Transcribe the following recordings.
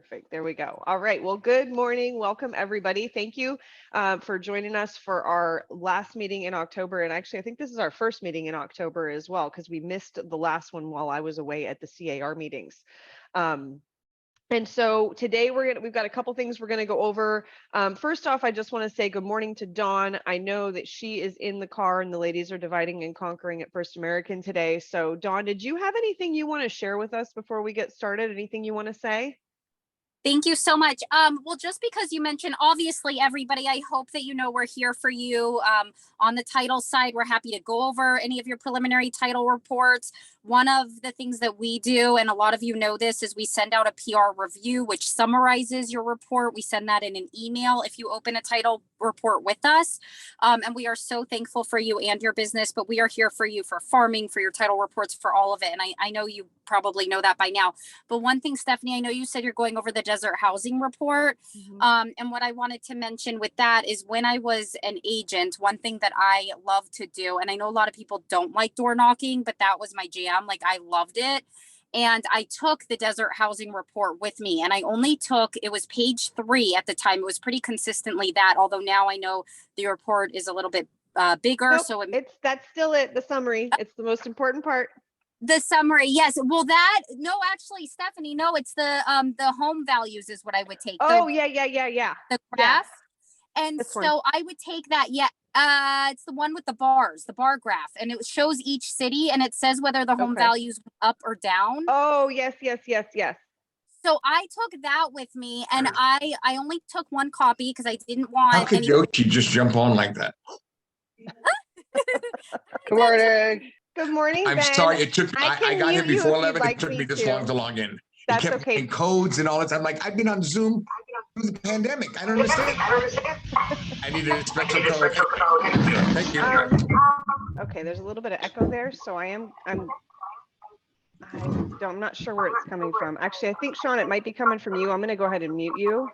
Perfect. There we go. All right. Well, good morning. Welcome, everybody. Thank you for joining us for our last meeting in October. And actually, I think this is our first meeting in October as well, because we missed the last one while I was away at the CAR meetings. And so today we've got a couple things we're going to go over. First off, I just want to say good morning to Dawn. I know that she is in the car and the ladies are dividing and conquering at First American today. So Dawn, did you have anything you want to share with us before we get started? Anything you want to say? Thank you so much. Well, just because you mentioned, obviously, everybody, I hope that you know we're here for you. On the title side, we're happy to go over any of your preliminary title reports. One of the things that we do, and a lot of you know this, is we send out a PR review, which summarizes your report. We send that in an email if you open a title report with us. And we are so thankful for you and your business, but we are here for you for farming, for your title reports, for all of it. And I know you probably know that by now. But one thing, Stephanie, I know you said you're going over the desert housing report. And what I wanted to mention with that is when I was an agent, one thing that I love to do, and I know a lot of people don't like door knocking, but that was my jam. Like, I loved it. And I took the desert housing report with me, and I only took, it was page 3 at the time. It was pretty consistently that, although now I know the report is a little bit bigger. Nope, So that's still it. The summary. It's the most important part. The summary, yes. Well, actually, Stephanie, no, it's the home values is what I would take. Oh, the, yeah. the graph. Yeah. And This so one. I would take that. Yeah. It's the one with the bars, the bar graph, and it shows each city and it says whether the home values went up or down. Oh, yes. So I took that with me, and I only took one copy because I didn't want. How could Yoshi just jump on like that? Good morning. Good morning, I'm Ben. sorry. It took. I got here before 11. Like it took me this long to log in. That's it kept okay. codes and all that. I'm like, I've been on Zoom through the pandemic. I don't understand. I needed a special code. Thank you. Okay, there's a little bit of echo there, so I'm not sure where it's coming from. Actually, I think, Sean, it might be coming from you. I'm going to go ahead and mute you,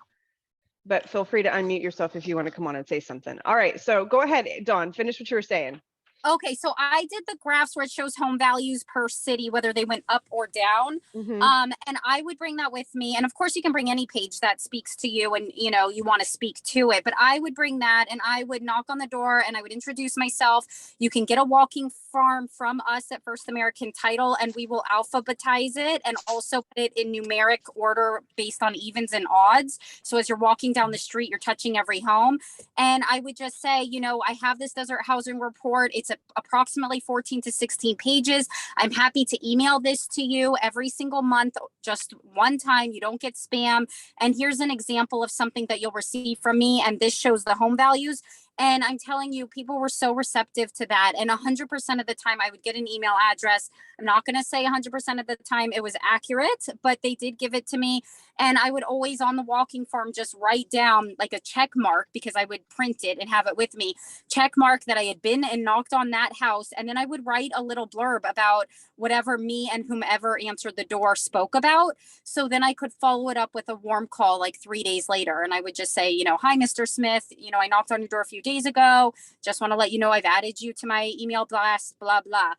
but feel free to unmute yourself if you want to come on and say something. All right, so go ahead, Dawn, finish what you were saying. Okay, so I did the graphs where it shows home values per city, whether they went up or down. And I would bring that with me. And of course, you can bring any page that speaks to you and, you know, you want to speak to it. But I would bring that and I would knock on the door and I would introduce myself. You can get a walking farm from us at First American Title, and we will alphabetize it and also put it in numeric order based on evens and odds. So as you're walking down the street, you're touching every home. And I would just say, you know, I have this desert housing report. It's approximately 14 to 16 pages. I'm happy to email this to you every single month, just one time. You don't get spam. And here's an example of something that you'll receive from me. And this shows the home values. And I'm telling you, people were so receptive to that. And 100% of the time I would get an email address. I'm not going to say 100% of the time it was accurate, but they did give it to me. And I would always on the walking farm just write down like a check mark, because I would print it and have it with me, check mark that I had been and knocked on that house. And then I would write a little blurb about whatever me and whomever answered the door spoke about. So then I could follow it up with a warm call like 3 days later. And I would just say, you know, hi, Mr. Smith, you know, I knocked on your door a few days ago. Just want to let you know I've added you to my email blast, blah, blah.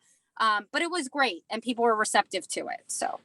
But it was great and people were receptive to it. So.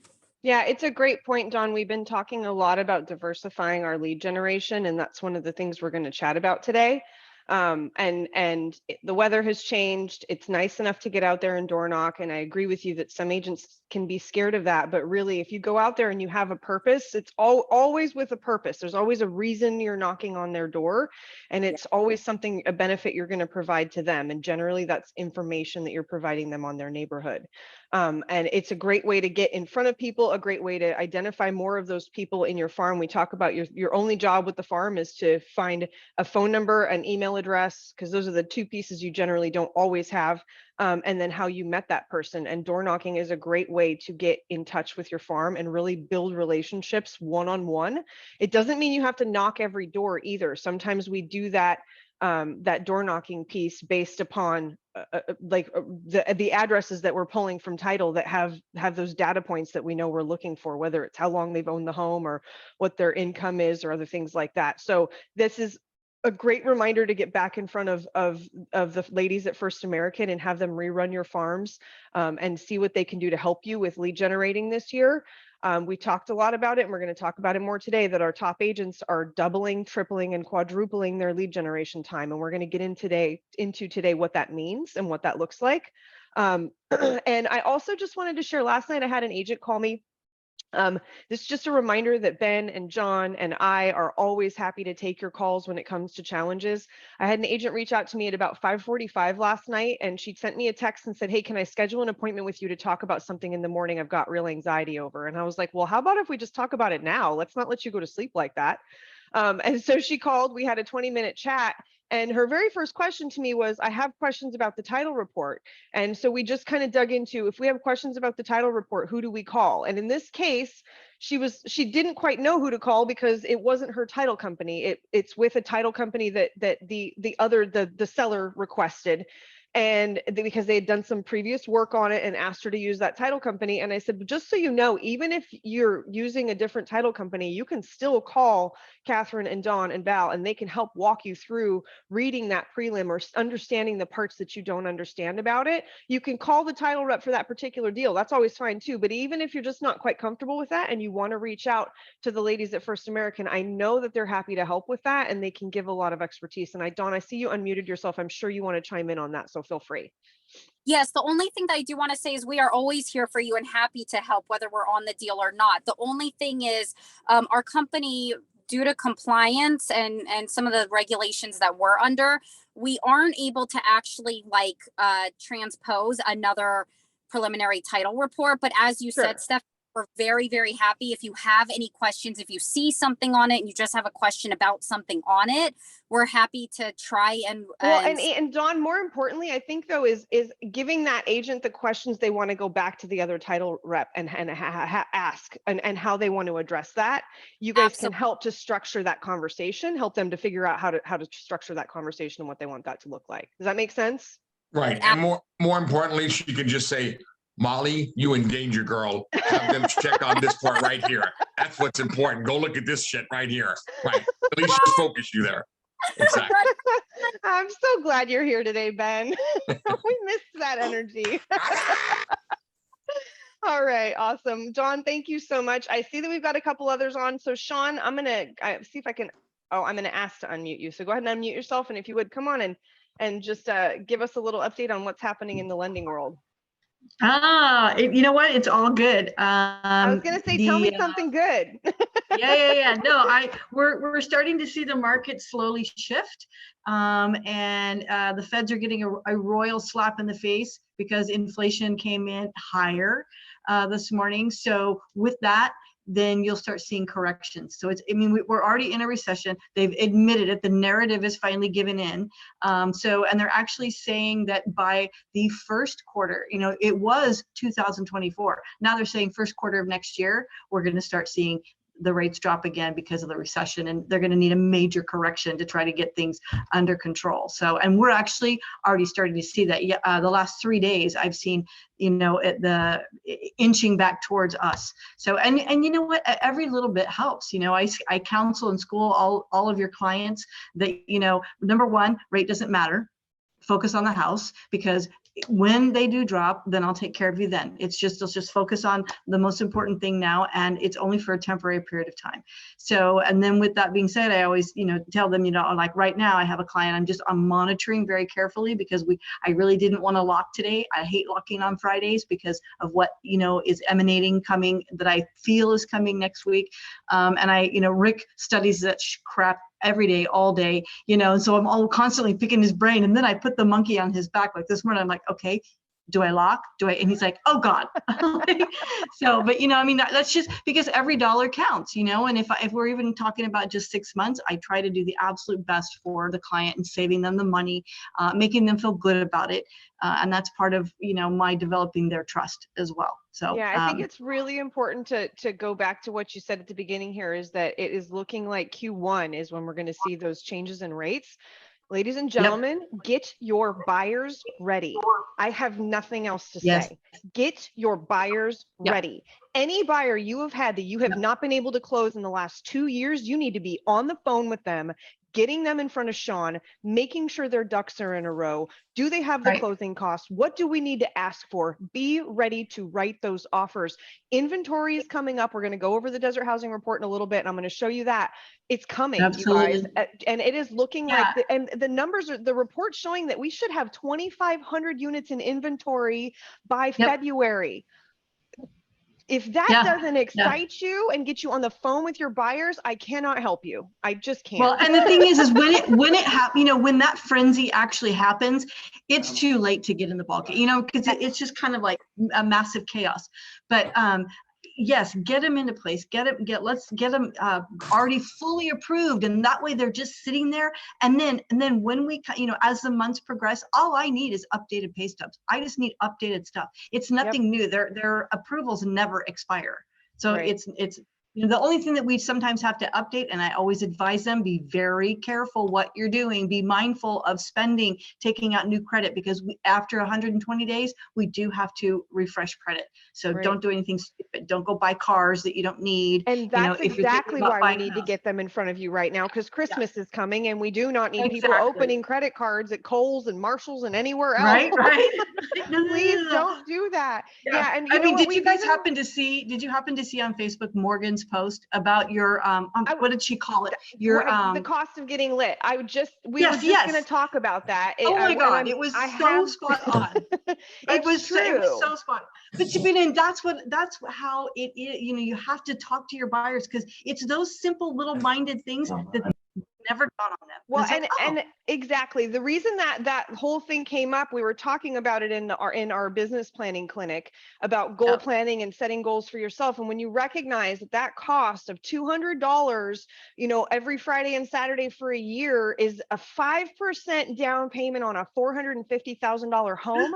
Yeah, it's a great point, Dawn. We've been talking a lot about diversifying our lead generation, and that's one of the things we're going to chat about today. The weather has changed. It's nice enough to get out there and door knock. And I agree with you that some agents can be scared of that. But really, if you go out there and you have a purpose, it's always with a purpose. There's always a reason you're knocking on their door. And it's always something, a benefit you're going to provide to them. And generally, that's information that you're providing them on their neighborhood. And it's a great way to get in front of people, a great way to identify more of those people in your farm. We talk about your only job with the farm is to find a phone number, an email address, because those are the two pieces you generally don't always have, and then how you met that person. And door knocking is a great way to get in touch with your farm and really build relationships one-on-one. It doesn't mean you have to knock every door either. Sometimes we do that door knocking piece based upon the addresses that we're pulling from title that have those data points that we know we're looking for, whether it's how long they've owned the home or what their income is or other things like that. So this is a great reminder to get back in front of the ladies at First American and have them rerun your farms and see what they can do to help you with lead generating this year. We talked a lot about it, and we're going to talk about it more today, that our top agents are doubling, tripling, and quadrupling their lead generation time. And we're going to get into today what that means and what that looks like. And I also just wanted to share, last night I had an agent call me. This is just a reminder that Ben and John and I are always happy to take your calls when it comes to challenges. I had an agent reach out to me at about 5:45 last night, and she sent me a text and said, hey, can I schedule an appointment with you to talk about something in the morning I've got real anxiety over? And I was like, well, how about if we just talk about it now? Let's not let you go to sleep like that. And so she called, we had a 20-minute chat. And her very first question to me was, I have questions about the title report. And so we just kind of dug into, if we have questions about the title report, who do we call? And in this case, she didn't quite know who to call because it wasn't her title company. It's with a title company that the seller requested. And because they had done some previous work on it and asked her to use that title company. And I said, just so you know, even if you're using a different title company, you can still call Catherine and Dawn and Val, and they can help walk you through reading that prelim or understanding the parts that you don't understand about it. You can call the title rep for that particular deal. That's always fine too. But even if you're just not quite comfortable with that and you want to reach out to the ladies at First American, I know that they're happy to help with that, and they can give a lot of expertise. And Dawn, I see you unmuted yourself. I'm sure you want to chime in on that. So feel free. Yes, the only thing that I do want to say is we are always here for you and happy to help, whether we're on the deal or not. The only thing is our company, due to compliance and some of the regulations that we're under, we aren't able to actually transpose another preliminary title report. But as you said, Steph, we're very, very happy. If you have any questions, if you see something on it and you just have a question about something on it, we're happy to try and Dawn, more importantly, I think though, is giving that agent the questions they want to go back to the other title rep and ask and how they want to address that. You guys can help to structure that conversation, help them to figure out how to structure that conversation and what they want that to look like. Does that make sense? Right. And more importantly, she can just say, Molly, you in danger, girl. Have them check on this part right here. That's what's important. Go look at this shit right here. Right. At least she's focused you there. Exactly. I'm so glad you're here today, Ben. We missed that energy. All right, awesome. Dawn, thank you so much. I see that we've got a couple others on. So Sean, I'm gonna see if I can, I'm gonna ask to unmute you. So go ahead and unmute yourself. And if you would, come on and just give us a little update on what's happening in the lending world. You know what? It's all good. I was gonna say, tell me something good. Yeah. No, we're starting to see the market slowly shift, and the Feds are getting a royal slap in the face because inflation came in higher this morning. So with that, then you'll start seeing corrections. So we're already in a recession. They've admitted it. The narrative is finally given in. And they're actually saying that by the first quarter, it was 2024. Now they're saying first quarter of next year, we're going to start seeing the rates drop again because of the recession, and they're going to need a major correction to try to get things under control. So, and we're actually already starting to see that. The last 3 days I've seen, the inching back towards us. So, and you know what, every little bit helps. I counsel and school all of your clients that, number one, rate doesn't matter. Focus on the house, because when they do drop, then I'll take care of you then. Let's just focus on the most important thing now, and it's only for a temporary period of time. So, and then with that being said, I always, tell them, like right now I have a client, I'm monitoring very carefully because I really didn't want to lock today. I hate locking on Fridays because of what, is coming that I feel is coming next week. And Rick studies that crap every day, all day, and so I'm all constantly picking his brain. And then I put the monkey on his back. Like this morning, I'm like, okay, do I lock? And he's like, oh God. So, but that's just because every dollar counts, and if we're even talking about just 6 months, I try to do the absolute best for the client and saving them the money, making them feel good about it. And that's part of, my developing their trust as well. So yeah, I think it's really important to go back to what you said at the beginning here, is that it is looking like Q1 is when we're going to see those changes in rates. Ladies and gentlemen, Get your buyers ready. I have nothing else to say. Get your buyers ready. any buyer you have had that you have not been able to close in the last 2 years, you need to be on the phone with them, getting them in front of Sean, making sure their ducks are in a row. Do they have the closing costs? What do we need to ask for? Be ready to write those offers. Inventory is coming up. We're going to go over the desert housing report in a little bit, and I'm going to show you that. It's coming, Absolutely. you guys. And it is looking like, and the numbers are, the report's showing that we should have 2,500 units in inventory by February. If that doesn't excite you and get you on the phone with your buyers, I cannot help you. I just can't. Well, and the thing is when it happens, you know, when that frenzy actually happens, it's too late to get in the ballgame, you know, because it's just kind of like a massive chaos. But yes, get them into place. Let's get them already fully approved, and that way they're just sitting there. And then when we, you know, as the months progress, all I need is updated pay stubs. I just need updated stuff. It's nothing new. Their approvals never expire. So it's you know, the only thing that we sometimes have to update, and I always advise them, be very careful what you're doing. Be mindful of spending, taking out new credit, because after 120 days, we do have to refresh credit. So don't do anything stupid. Don't go buy cars that you don't need. And that's you know, exactly why we need to get them in front of you right now, because Christmas is coming, and we do not need people opening credit cards at Kohl's and Marshall's and anywhere else. Right. Please don't do that. Yeah. And I mean, did you guys happen to see on Facebook Morgan's post about your what did she call it? Your the cost of getting lit. We were just going to talk about that. Oh my God, it was so spot on. It was so spot on. But and that's how it is. You know, you have to talk to your buyers, because it's those simple little minded things that never dawn on them. Well, and exactly the reason that whole thing came up, we were talking about it in our business planning clinic about goal planning and setting goals for yourself. And when you recognize that cost of $200, you know, every Friday and Saturday for a year is a 5% down payment on a $450,000 home.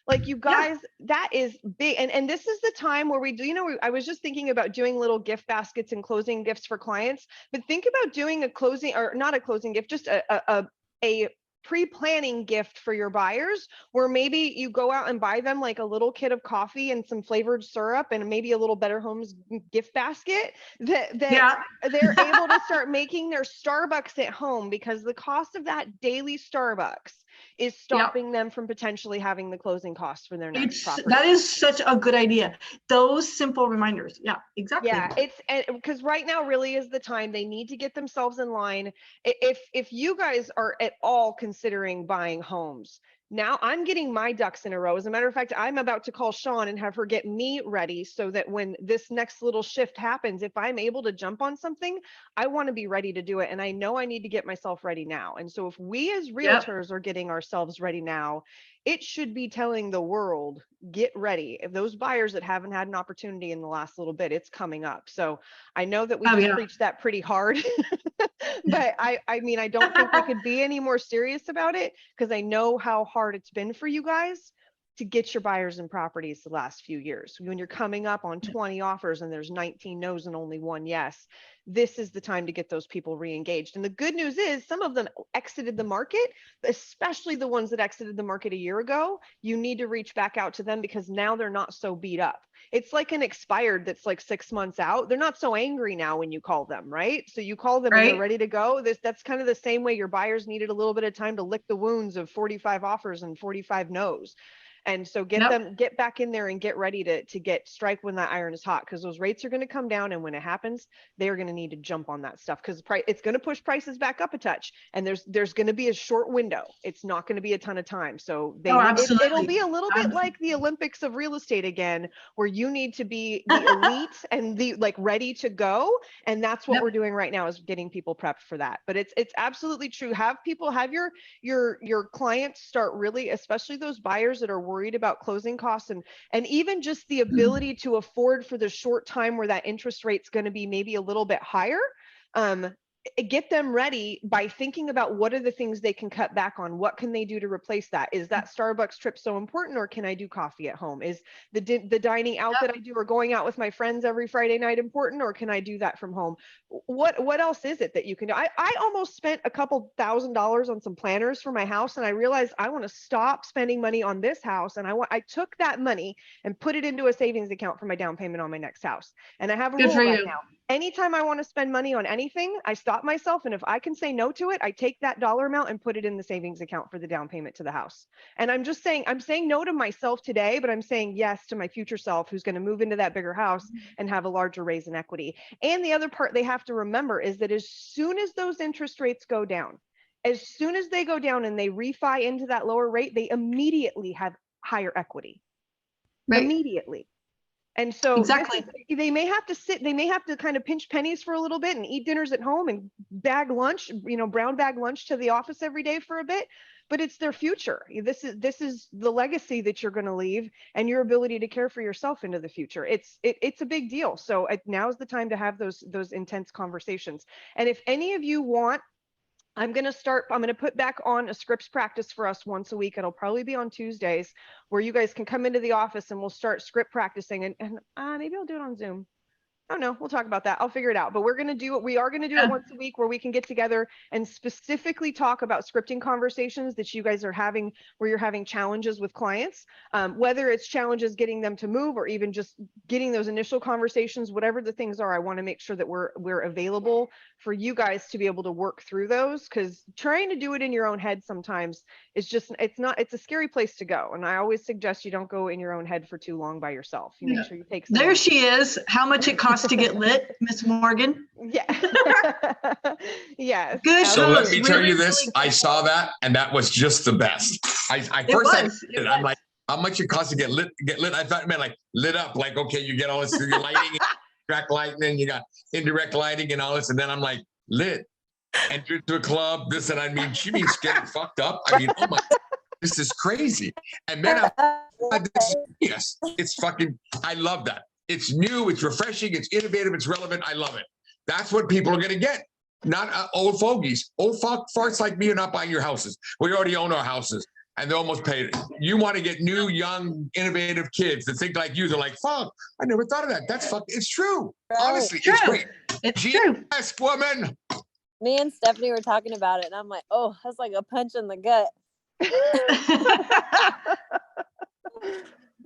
Like, you guys, that is big. And this is the time where we do, you know, I was just thinking about doing little gift baskets and closing gifts for clients, but think about doing a closing, or not a closing gift, just a pre-planning gift for your buyers, where maybe you go out and buy them like a little kit of coffee and some flavored syrup and maybe a little Better Homes gift basket that they're able to start making their Starbucks at home, because the cost of that daily Starbucks is stopping them from potentially having the closing costs for their next property. That is such a good idea. Those simple reminders. Yeah, exactly. Yeah, because right now really is the time they need to get themselves in line. If you guys are at all considering buying homes, now I'm getting my ducks in a row. As a matter of fact, I'm about to call Sean and have her get me ready, so that when this next little shift happens, if I'm able to jump on something, I want to be ready to do it. And I know I need to get myself ready now. And so if we as realtors are getting ourselves ready now, it should be telling the world, get ready. If those buyers that haven't had an opportunity in the last little bit, it's coming up. So I know that we just preached that pretty hard, but I mean, I don't think we could be any more serious about it, because I know how hard it's been for you guys to get your buyers and properties the last few years. When you're coming up on 20 offers and there's 19 no's and only one yes, this is the time to get those people re-engaged. And the good news is some of them exited the market, especially the ones that exited the market a year ago. You need to reach back out to them, because now they're not so beat up. It's like an expired that's like 6 months out. They're not so angry now when you call them, right? So you call them and they're ready to go. That's kind of the same way your buyers needed a little bit of time to lick the wounds of 45 offers and 45 no's. And so get back in there and get ready to strike when that iron is hot, because those rates are going to come down. And when it happens, they're going to need to jump on that stuff, because it's going to push prices back up a touch. And there's going to be a short window. It's not going to be a ton of time. So it'll be a little bit like the Olympics of real estate again, where you need to be the elite and the ready to go. And that's what we're doing right now, is getting people prepped for that. But it's absolutely true. Have your clients start really, especially those buyers that are worried about closing costs and even just the ability to afford for the short time where that interest rate's going to be maybe a little bit higher. get them ready by thinking about what are the things they can cut back on. What can they do to replace that? Is that Starbucks trip so important, or can I do coffee at home? Is the dining out that I do or going out with my friends every Friday night important, or can I do that from home? What else is it that you can do? I almost spent a couple $1,000s on some planners for my house, and I realized I want to stop spending money on this house, and I took that money and put it into a savings account for my down payment on my next house. And I have a Good rule for right you. now. Anytime I want to spend money on anything, I stop myself. And if I can say no to it, I take that dollar amount and put it in the savings account for the down payment to the house. And I'm just saying, I'm saying no to myself today, but I'm saying yes to my future self who's going to move into that bigger house and have a larger raise in equity. And the other part they have to remember is that as soon as those interest rates go down, as soon as they go down and they refi into that lower rate, they immediately have higher equity. Right. Immediately. And so Exactly. they may have to kind of pinch pennies for a little bit and eat dinners at home and bag lunch, brown bag lunch to the office every day for a bit, but it's their future. This is the legacy that you're going to leave and your ability to care for yourself into the future. It's a big deal. So now's the time to have those intense conversations. And if any of you want, I'm going to put back on a scripts practice for us once a week. It'll probably be on Tuesdays where you guys can come into the office and we'll start script practicing, and maybe I'll do it on Zoom. I don't know. We'll talk about that. I'll figure it out. But we are going to do it once a week where we can get together and specifically talk about scripting conversations that you guys are having, where you're having challenges with clients, whether it's challenges getting them to move or even just getting those initial conversations, whatever the things are. I want to make sure that we're available for you guys to be able to work through those, because trying to do it in your own head sometimes it's a scary place to go. And I always suggest you don't go in your own head for too long by yourself. You make sure you take There she is. How much it costs to get lit, Miss Morgan? Yeah. Yes. Good. So let me tell Really, you this. really I saw that, and that was just the best. I'm like, how much it costs to get lit? I thought it meant like lit up, like, okay, you get all this lighting, direct lighting, you got indirect lighting and all this. And then I'm like, lit, enter to a club, this, and I mean, she means getting fucked up. I mean, oh my, this is crazy. And then yes, it's fucking, I love that. It's new, it's refreshing, it's innovative, it's relevant. I love it. That's what people are going to get. Not old fogies. Old farts like me are not buying your houses. We already own our houses and they're almost paid. You want to get new, young, innovative kids that think like you. They're like, fuck, I never thought of that. That's fuck. It's true. Right. Honestly, True. it's great. It's true. Yes, woman. Me and Stephanie were talking about it, and I'm like, oh, that's like a punch in the gut.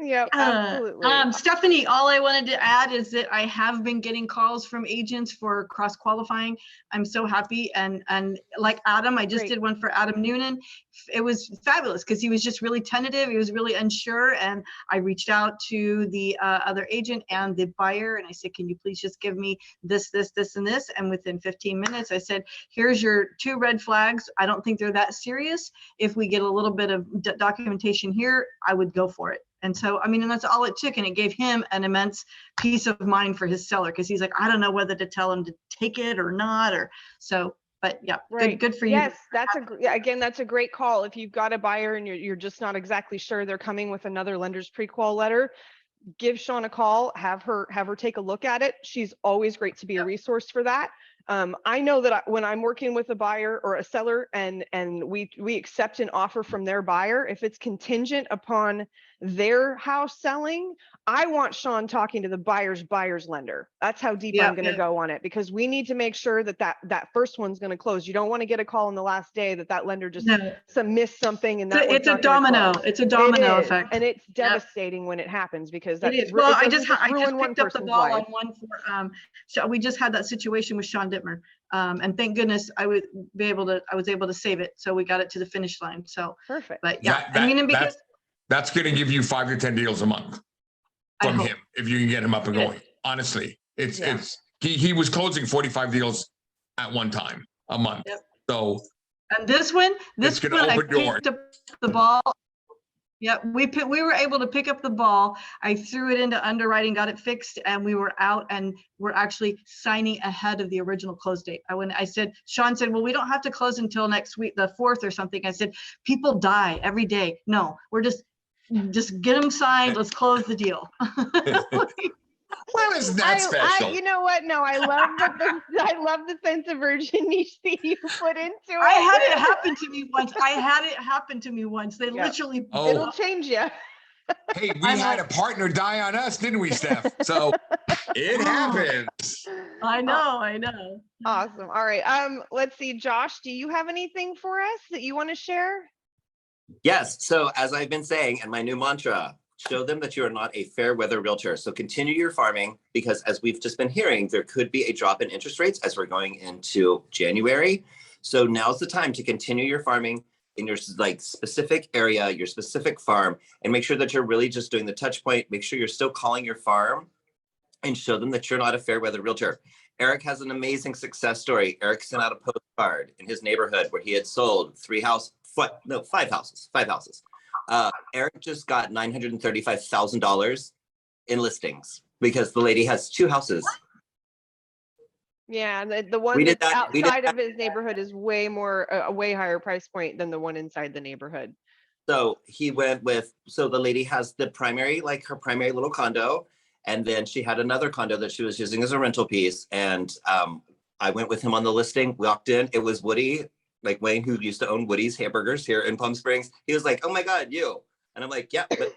Yeah, absolutely. Stephanie, all I wanted to add is that I have been getting calls from agents for cross qualifying. I'm so happy. And like Adam, I just Great. did one for Adam Noonan. It was fabulous because he was just really tentative. He was really unsure. And I reached out to the other agent and the buyer. And I said, can you please just give me this, and this? And within 15 minutes, I said, here's your 2 red flags. I don't think they're that serious. If we get a little bit of documentation here, I would go for it. And so, I mean, and that's all it took. And it gave him an immense peace of mind for his seller, because he's like, I don't know whether to tell him to take it or not, or so. But yeah, Right. good for you. Yes, that's a great call. If you've got a buyer and you're just not exactly sure they're coming with another lender's pre-qual letter, give Sean a call, have her take a look at it. She's always great to be a resource for that. I know that when I'm working with a buyer or a seller and we accept an offer from their buyer, if it's contingent upon their house selling, I want Sean talking to the buyer's lender. That's how deep I'm going to go on it, because we need to make sure that first one's going to close. You don't want to get a call on the last day that lender just missed something, and that it's a domino. It's a domino effect, and it's devastating when it happens, because that's it is. Well, I just ruin one picked up the person's ball life. on one for so we just had that situation with Sean Dittmer, and thank goodness I was able to save it, so we got it to the finish line. So perfect. But yeah, I mean, and because that's going to give you 5 to 10 deals a month from him if you can get him up and going. Honestly, he was closing 45 deals at one time a month. Yep. So and this one I open doors. picked up the ball. Yeah, we were able to pick up the ball. I threw it into underwriting, got it fixed, and we were out, and we're actually signing ahead of the original close date. Sean said, well, we don't have to close until next week, the 4th or something. I said, people die every day. No, we're just get them signed. Let's close the deal. Well, isn't that special? you know what? No, I love I love the sense of urgency you put into it. I had it happen to me once. They literally. It'll change you. Hey, we had a partner die on us, didn't we, Steph? So it happens. I know. Awesome. All right. Let's see, Josh, do you have anything for us that you want to share? Yes. So as I've been saying, and my new mantra, show them that you are not a fair weather realtor. So continue your farming, because as we've just been hearing, there could be a drop in interest rates as we're going into January. So now's the time to continue your farming in your specific area, your specific farm, and make sure that you're really just doing the touch point. Make sure you're still calling your farm and show them that you're not a fair weather realtor. Eric has an amazing success story. Eric sent out a postcard in his neighborhood where he had sold 5 houses. Eric just got $935,000 in listings because the lady has 2 houses. Yeah, the one that's outside of his neighborhood is way more, a way higher price point than the one inside the neighborhood. So he went with, so the lady has the primary, like her primary little condo. And then she had another condo that she was using as a rental piece. And I went with him on the listing, walked in, it was Woody, like Wayne, who used to own Woody's Hamburgers here in Palm Springs. He was like, oh my God, you. And I'm like, yeah, but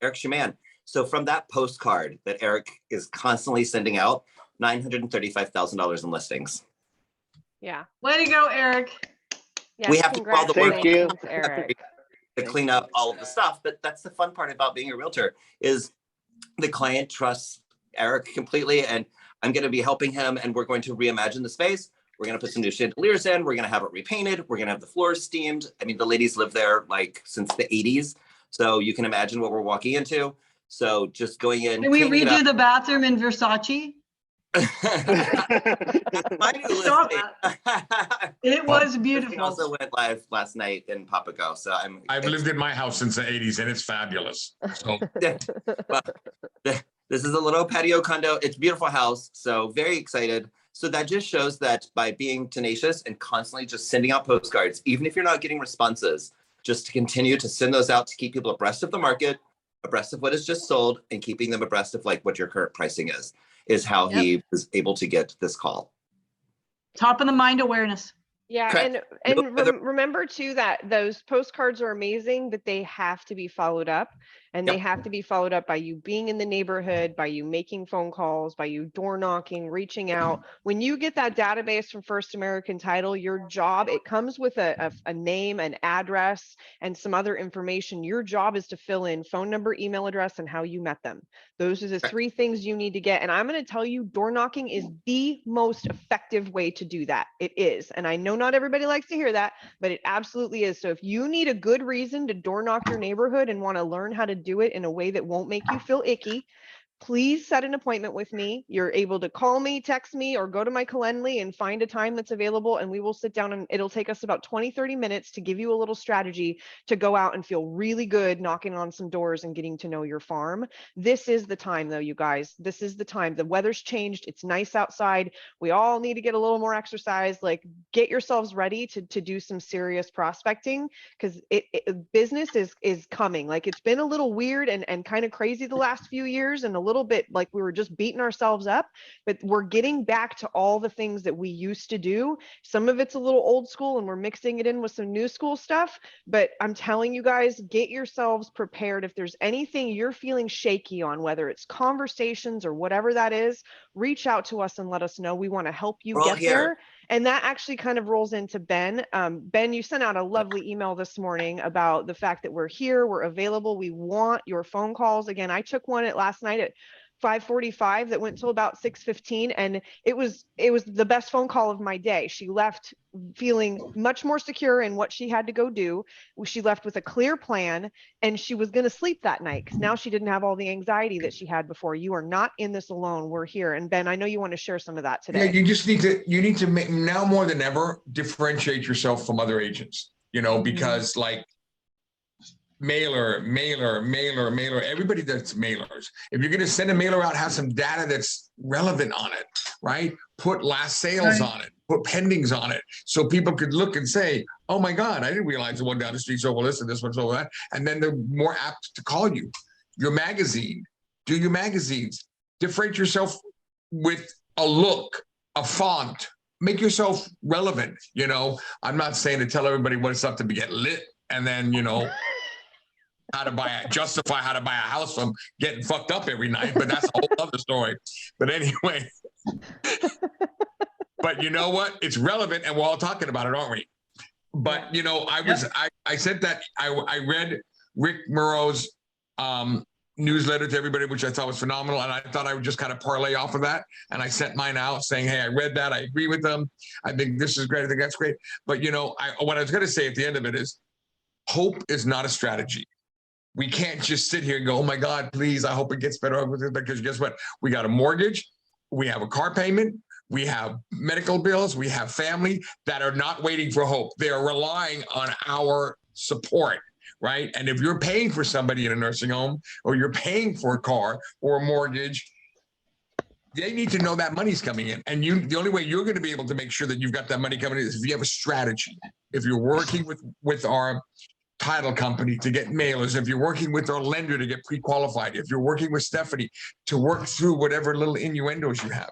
Eric's your man. So from that postcard that Eric is constantly sending out, $935,000 in listings. Yeah. Way to go, Eric. Yeah, we have to do all the work. Thank you. Eric. To clean up all of the stuff. But that's the fun part about being a realtor is the client trusts Eric completely, and I'm going to be helping him, and we're going to reimagine the space. We're going to put some new chandeliers in. We're going to have it repainted. We're going to have the floors steamed. I mean, the ladies live there like since the 80s. So you can imagine what we're walking into. So just going in. Can we redo the bathroom in Versace? My new Stop listing. It was It beautiful. also went live last night in Papago. So I've lived in my house since the 80s and it's fabulous. So But this is a little patio condo. It's a beautiful house. So very excited. So that just shows that by being tenacious and constantly just sending out postcards, even if you're not getting responses, just to continue to send those out to keep people abreast of the market, abreast of what is just sold, and keeping them abreast of like what your current pricing is how he was able to get this call. Top of the mind awareness. Yeah, Correct. and remember too that those postcards are amazing, but they have to be followed up, and they have to be followed up by you being in the neighborhood, by you making phone calls, by you door knocking, reaching out. When you get that database from First American Title, your job, it comes with a name, an address, and some other information. Your job is to fill in phone number, email address, and how you met them. Those are the 3 things you need to get. And I'm going to tell you, door knocking is the most effective way to do that. It is. And I know not everybody likes to hear that, but it absolutely is. So if you need a good reason to door knock your neighborhood and want to learn how to do it in a way that won't make you feel icky, please set an appointment with me. You're able to call me, text me, or go to my Calendly and find a time that's available, and we will sit down, and it'll take us about 20-30 minutes to give you a little strategy to go out and feel really good knocking on some doors and getting to know your farm. This is the time though, you guys. This is the time. The weather's changed. It's nice outside. We all need to get a little more exercise. Like, get yourselves ready to do some serious prospecting, because business is coming. Like, it's been a little weird and kind of crazy the last few years, and a little bit like we were just beating ourselves up, but we're getting back to all the things that we used to do. Some of it's a little old school and we're mixing it in with some new school stuff, but I'm telling you guys, get yourselves prepared. If there's anything you're feeling shaky on, whether it's conversations or whatever that is, reach out to us and let us know. We want to help you get there. And that actually kind of rolls into Ben. Ben, you sent out a lovely email this morning about the fact that we're here, we're available, we want your phone calls. Again, I took one last night at 5:45 that went till about 6:15, and it was the best phone call of my day. She left feeling much more secure in what she had to go do. She left with a clear plan, and she was going to sleep that night because now she didn't have all the anxiety that she had before. You are not in this alone. We're here. And Ben, I know you want to share some of that today. Yeah, you need to make, now more than ever, differentiate yourself from other agents, because like mailer, everybody does mailers. If you're going to send a mailer out, have some data that's relevant on it, right? Put last sales on it, put pendings on it, so people could look and say, oh my God, I didn't realize the one down the street sold this and this one sold that. And then they're more apt to call you. Your magazine, do your magazines. differentiate yourself with a look, a font, make yourself relevant. You know, I'm not saying to tell everybody what it's up to get lit and then, you know, justify how to buy a house from getting fucked up every night, but that's a whole other story. But anyway, but you know what? It's relevant and we're all talking about it, aren't we? But you know, I said that I read Rick Murrow's newsletter to everybody, which I thought was phenomenal. And I thought I would just kind of parlay off of that. And I sent mine out saying, hey, I read that. I agree with them. I think this is great. I think that's great. But you know, what I was going to say at the end of it is hope is not a strategy. We can't just sit here and go, oh my God, please, I hope it gets better. Because guess what? We got a mortgage. We have a car payment. We have medical bills. We have family that are not waiting for hope. They are relying on our support, right? And if you're paying for somebody in a nursing home, or you're paying for a car or a mortgage, they need to know that money's coming in. And the only way you're going to be able to make sure that you've got that money coming in is if you have a strategy. If you're working with our title company to get mailers, if you're working with our lender to get pre-qualified, if you're working with Stephanie to work through whatever little innuendos you have,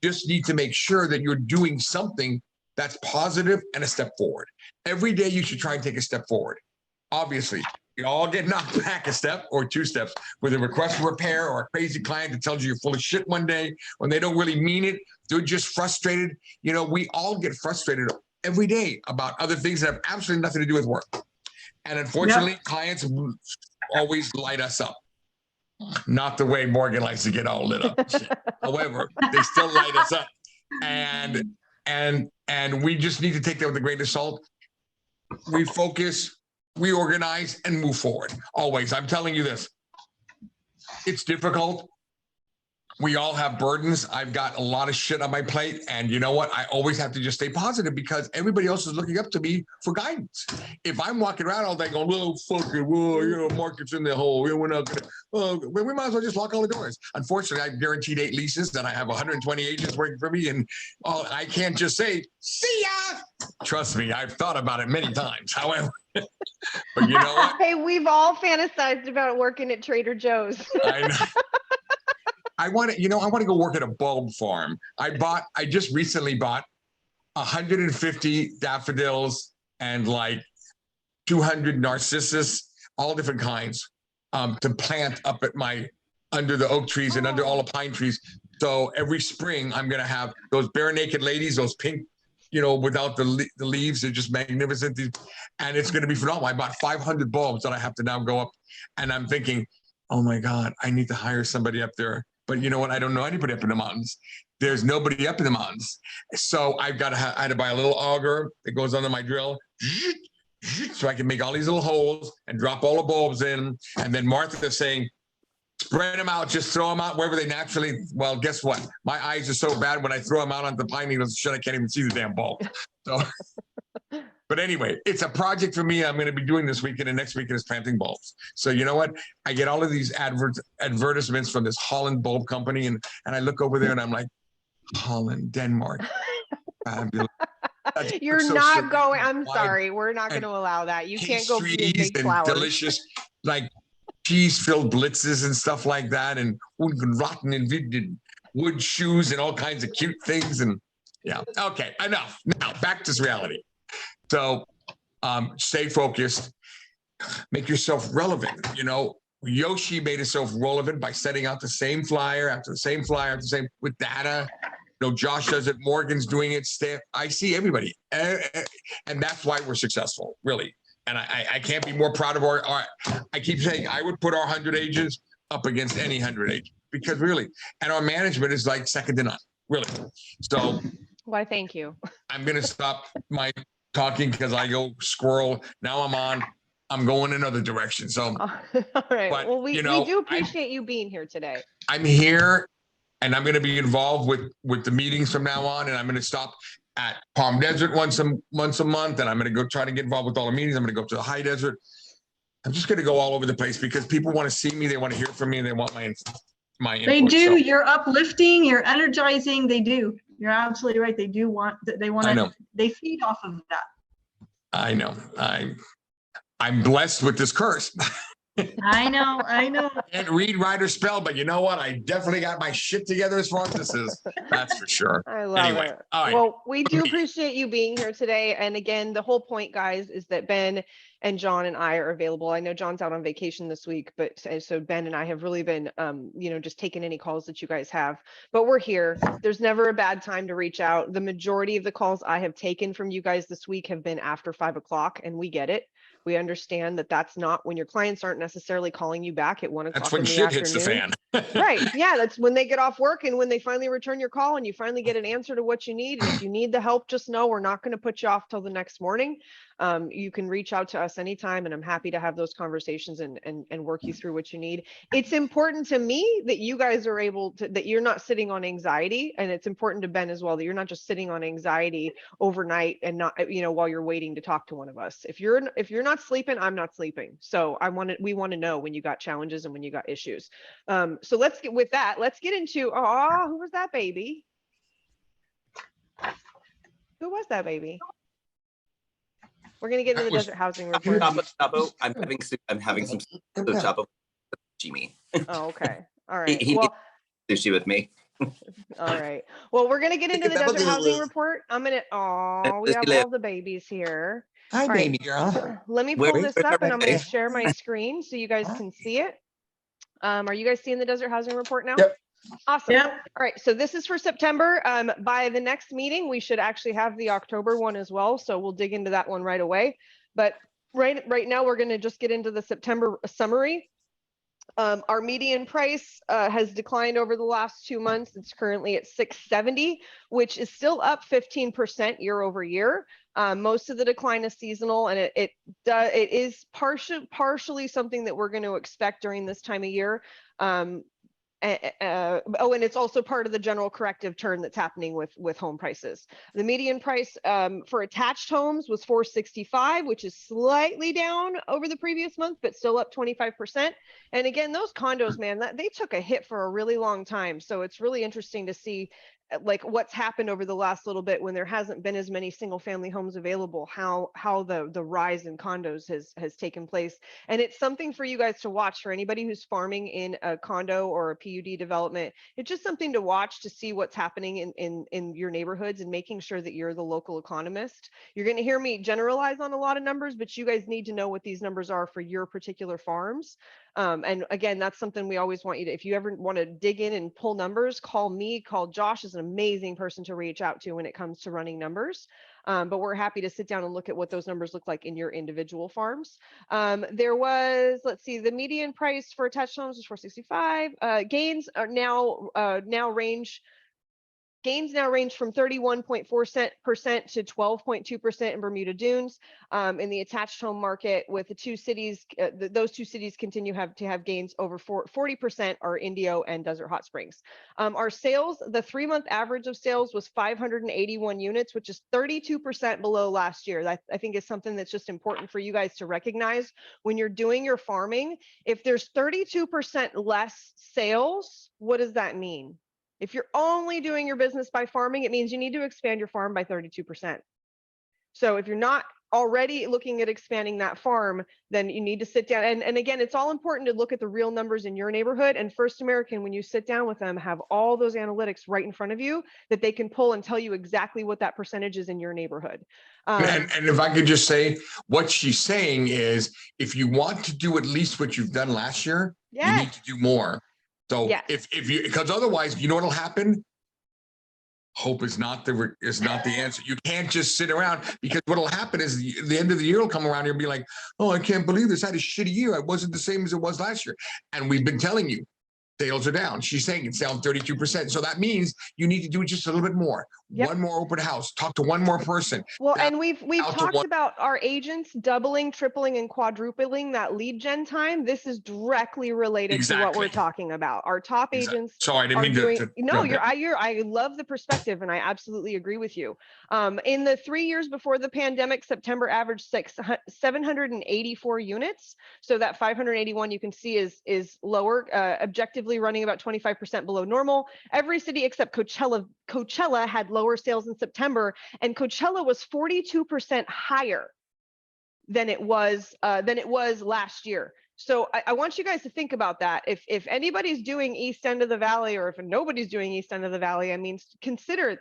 just need to make sure that you're doing something that's positive and a step forward. Every day you should try and take a step forward. Obviously, you all get knocked back a step or two steps with a request for repair or a crazy client that tells you you're full of shit one day when they don't really mean it. They're just frustrated. You know, we all get frustrated every day about other things that have absolutely nothing to do with work. And unfortunately, clients always light us up. Not the way Morgan likes to get all lit up. However, they still light us up. And we just need to take that with a grain of salt. We focus, we organize, and move forward. Always. I'm telling you this. It's difficult. We all have burdens. I've got a lot of shit on my plate. And you know what? I always have to just stay positive because everybody else is looking up to me for guidance. If I'm walking around all day going, well, fuck it, well, you know, market's in the hole. We're not gonna, we might as well just lock all the doors. Unfortunately, I've guaranteed 8 leases and I have 120 agents working for me. And I can't just say, see ya. Trust me, I've thought about it many times. However, but you know what? Hey, we've all fantasized about working at Trader Joe's. I know. I want to go work at a bulb farm. I just recently bought 150 daffodils and like 200 narcissus, all different kinds, to plant up at under the oak trees and under all the pine trees. So every spring I'm going to have those bare naked ladies, those pink, you know, without the leaves, they're just magnificent. And it's going to be phenomenal. I bought 500 bulbs that I have to now go up. And I'm thinking, oh my God, I need to hire somebody up there. But you know what? I don't know anybody up in the mountains. There's nobody up in the mountains. So I had to buy a little auger that goes under my drill so I can make all these little holes and drop all the bulbs in. And then Martha's saying, spread them out, just throw them out wherever they naturally, well, guess what? My eyes are so bad when I throw them out onto the pine needles, shit, I can't even see the damn bulb. So, but anyway, it's a project for me. I'm going to be doing this weekend, and next weekend is planting bulbs. So you know what? I get all of these advertisements from this Holland bulb company, and I look over there and I'm like, Holland, Denmark. Fabulous. You're so not going. I'm sorry. We're not going to allow that. You can't go be a big flowers. Delicious, like cheese-filled blitzes and stuff like that, and rotten and wood shoes and all kinds of cute things. And yeah, okay, enough. Now back to reality. So stay focused, make yourself relevant. You know, Yoshi made himself relevant by setting out the same flyer after the same flyer after the same with data. You know, Josh does it, Morgan's doing it, Steph. I see everybody. And that's why we're successful, really. And I can't be more proud of I keep saying I would put our 100 agents up against any 100 agents because really, and our management is like second to none, really. So why, thank you. I'm going to stop my talking because I go squirrel. Now I'm going another direction. So, all right. But, well, we you know, do appreciate you being here today. I'm here and I'm going to be involved with the meetings from now on. And I'm going to stop at Palm Desert once a month. And I'm going to go try to get involved with all the meetings. I'm going to go to the high desert. I'm just going to go all over the place because people want to see me. They want to hear from me and they want my input. They do. So, you're uplifting, you're energizing. They do. You're absolutely right. They do want that. They want to, they feed off of that. I know. I'm blessed with this curse. I know, I know. Can't read, write, or spell, but you know what? I definitely got my shit together as far as this is. That's for sure. I love Anyway, it. all right. Well, we do Me. appreciate you being here today. And again, the whole point, guys, is that Ben and John and I are available. I know John's out on vacation this week, but so Ben and I have really been, just taking any calls that you guys have. But we're here. There's never a bad time to reach out. The majority of the calls I have taken from you guys this week have been after 5 o'clock, and we get it. We understand that that's not when your clients aren't necessarily calling you back at 1 o'clock That's when in the shit hits the afternoon. fan. Right. Yeah. That's when they get off work and when they finally return your call and you finally get an answer to what you need. And if you need the help, just know we're not going to put you off till the next morning. You can reach out to us anytime, and I'm happy to have those conversations and work you through what you need. It's important to me that you guys are able to, that you're not sitting on anxiety. And it's important to Ben as well, that you're not just sitting on anxiety overnight and not, while you're waiting to talk to one of us. If you're not sleeping, I'm not sleeping. So we want to know when you got challenges and when you got issues. So let's get into, who was that baby? Who was that baby? We're going to get into the desert housing report. Chapo, I'm having some Chapo. Jimmy. Oh, okay. All right. He Well, sushi with me. all right. Well, we're going to get into the desert housing report. We have all the babies here. Hi, All right. baby girl. Let me pull this up and I'm going to share my screen so you guys can see it. Are you guys seeing the desert housing report now? Yep. Awesome. Yep. All right. So this is for September. By the next meeting, we should actually have the October one as well. So we'll dig into that one right away. But right now, we're going to just get into the September summary. Our median price has declined over the last 2 months. It's currently at $670, which is still up 15% year over year. Most of the decline is seasonal, and it is partially something that we're going to expect during this time of year. And it's also part of the general corrective turn that's happening with home prices. The median price for attached homes was $465, which is slightly down over the previous month, but still up 25%. And again, those condos, man, they took a hit for a really long time. So it's really interesting to see like what's happened over the last little bit when there hasn't been as many single family homes available, how the rise in condos has taken place. And it's something for you guys to watch. For anybody who's farming in a condo or a PUD development, it's just something to watch to see what's happening in your neighborhoods and making sure that you're the local economist. You're going to hear me generalize on a lot of numbers, but you guys need to know what these numbers are for your particular farms. And again, that's something we always want you to, if you ever want to dig in and pull numbers, call me, call Josh is an amazing person to reach out to when it comes to running numbers. But we're happy to sit down and look at what those numbers look like in your individual farms. There was, let's see, the median price for attached homes was $465. Gains now range from 31.4% to 12.2% in Bermuda Dunes. In the attached home market, with the two cities, those two cities continue to have gains over 40% are Indio and Desert Hot Springs. Our sales, the 3-month average of sales was 581 units, which is 32% below last year. That I think is something that's just important for you guys to recognize when you're doing your farming. If there's 32% less sales, what does that mean? If you're only doing your business by farming, it means you need to expand your farm by 32%. So if you're not already looking at expanding that farm, then you need to sit down. And again, it's all important to look at the real numbers in your neighborhood. And First American, when you sit down with them, have all those analytics right in front of you that they can pull and tell you exactly what that percentage is in your neighborhood. And if I could just say, what she's saying is, if you want to do at least what you've done last year, you need to do more. So yes. if you, because otherwise, you know what'll happen? Hope is not the answer. You can't just sit around, because what'll happen is the end of the year will come around and you'll be like, oh, I can't believe this. I had a shitty year. It wasn't the same as it was last year. And we've been telling you, sales are down. She's saying it's down 32%. So that means you need to do just a little bit more. Yep. One more open house, talk to one more person. Well, and we've talked about our agents doubling, tripling, and quadrupling that lead gen time. This is directly related to what we're talking about. Our top agents. Sorry, I didn't mean to. No, I love the perspective, and I absolutely agree with you. In the 3 years before the pandemic, September averaged 784 units. So that 581 you can see is lower, objectively running about 25% below normal. Every city except Coachella had lower sales in September, and Coachella was 42% higher than it was last year. So I want you guys to think about that. If anybody's doing east end of the valley, or if nobody's doing east end of the valley, I mean, consider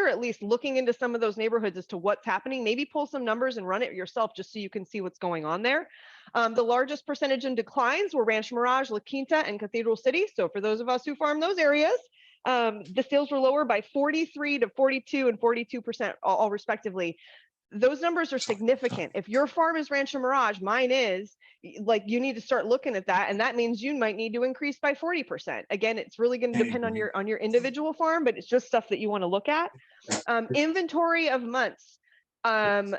at least looking into some of those neighborhoods as to what's happening. Maybe pull some numbers and run it yourself just so you can see what's going on there. The largest percentage in declines were Ranch Mirage, La Quinta, and Cathedral City. So for those of us who farm those areas, the sales were lower by 43 to 42 and 42% all respectively. Those numbers are significant. If your farm is Rancho Mirage, mine is, like, you need to start looking at that, and that means you might need to increase by 40%. Again, it's really going to depend on your individual farm, but it's just stuff that you want to look at. Inventory of months.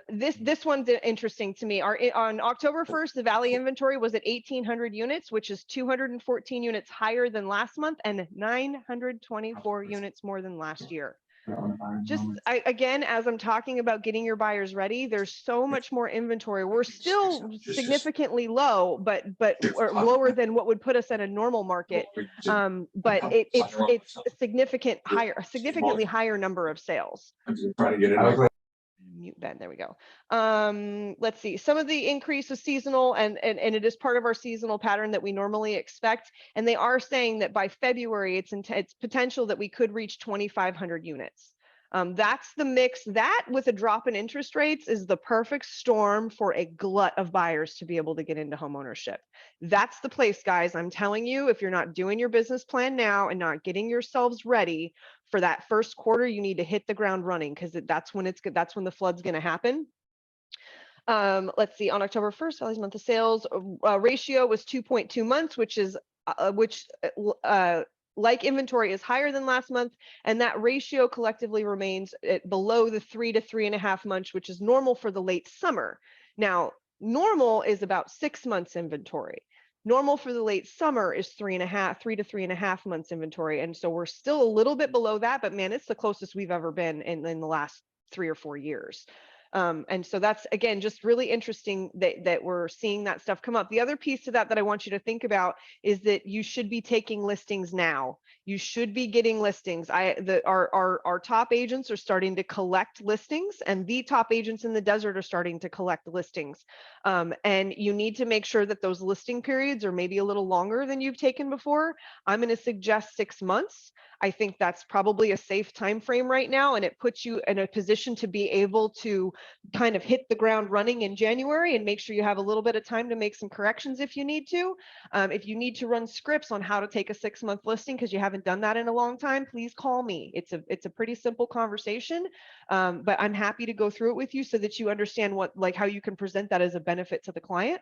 This one's interesting to me. On October 1st, the Valley inventory was at 1,800 units, which is 214 units higher than last month and 924 units more than last year. Again, as I'm talking about getting your buyers ready, there's so much more inventory. We're still significantly low, but or lower than what would put us at a normal market. But it's a significantly higher number of sales. Mute Ben, there we go. Let's see. Some of the increase is seasonal, and it is part of our seasonal pattern that we normally expect. And they are saying that by February, it's potential that we could reach 2,500 units. That's the mix. That, with a drop in interest rates, is the perfect storm for a glut of buyers to be able to get into homeownership. That's the place, guys. I'm telling you, if you're not doing your business plan now and not getting yourselves ready for that first quarter, you need to hit the ground running, because that's when the flood's going to happen. Let's see. On October 1st, Valley's month of sales ratio was 2.2 months, which like inventory is higher than last month, and that ratio collectively remains below the 3 to 3.5 months, which is normal for the late summer. Now, normal is about 6 months inventory. Normal for the late summer is 3 to 3.5 months inventory, and so we're still a little bit below that, but man, it's the closest we've ever been in the last 3 or 4 years. And so that's, again, just really interesting that we're seeing that stuff come up. The other piece to that I want you to think about is that you should be taking listings now. You should be getting listings. Our top agents are starting to collect listings, and the top agents in the desert are starting to collect listings. And you need to make sure that those listing periods are maybe a little longer than you've taken before. I'm going to suggest 6 months. I think that's probably a safe time frame right now, and it puts you in a position to be able to kind of hit the ground running in January, and make sure you have a little bit of time to make some corrections if you need to. If you need to run scripts on how to take a 6-month listing because you haven't done that in a long time, please call me. It's a pretty simple conversation, but I'm happy to go through it with you so that you understand how you can present that as a benefit to the client.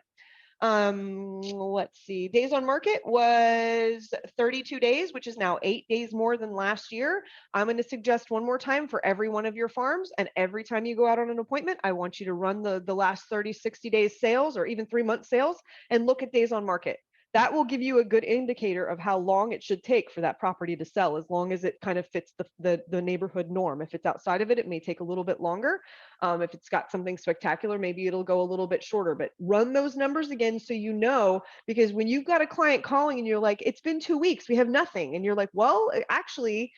Let's see, days on market was 32 days, which is now 8 days more than last year. I'm going to suggest one more time for every one of your farms, and every time you go out on an appointment, I want you to run the last 30, 60 days sales, or even 3-month sales, and look at days on market. That will give you a good indicator of how long it should take for that property to sell, as long as it kind of fits the neighborhood norm. If it's outside of it, it may take a little bit longer. If it's got something spectacular, maybe it'll go a little bit shorter, but run those numbers again so you know, because when you've got a client calling and you're like, it's been 2 weeks, we have nothing. And you're like, well, actually,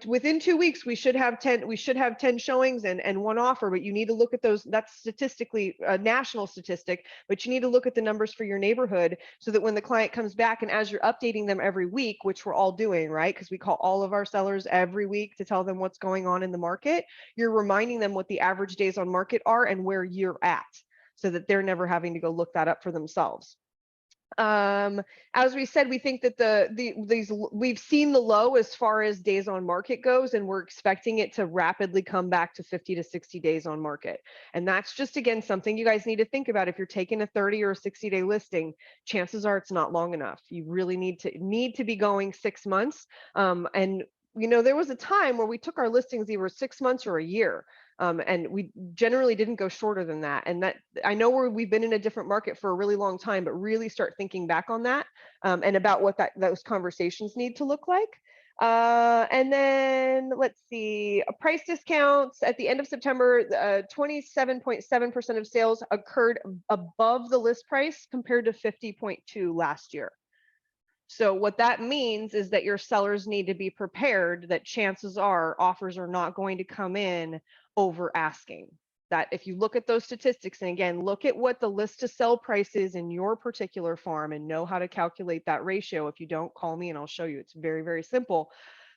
within 2 weeks, we should have 10 showings and 1 offer, but you need to look at those. That's statistically a national statistic, but you need to look at the numbers for your neighborhood so that when the client comes back, and as you're updating them every week, which we're all doing, right? Because we call all of our sellers every week to tell them what's going on in the market. You're reminding them what the average days on market are and where you're at, so that they're never having to go look that up for themselves. As we said, we think that we've seen the low as far as days on market goes, and we're expecting it to rapidly come back to 50 to 60 days on market. And that's just, again, something you guys need to think about. If you're taking a 30 or a 60-day listing, chances are it's not long enough. You really need to be going 6 months. And there was a time where we took our listings either 6 months or a year. And we generally didn't go shorter than that. And that, I know we've been in a different market for a really long time, but really start thinking back on that, and about what those conversations need to look like. And then let's see, price discounts at the end of September, 27.7% of sales occurred above the list price compared to 50.2 last year. So what that means is that your sellers need to be prepared that chances are offers are not going to come in over asking. that if you look at those statistics, and again, look at what the list to sell price is in your particular farm and know how to calculate that ratio. If you don't, call me and I'll show you. It's very, very simple.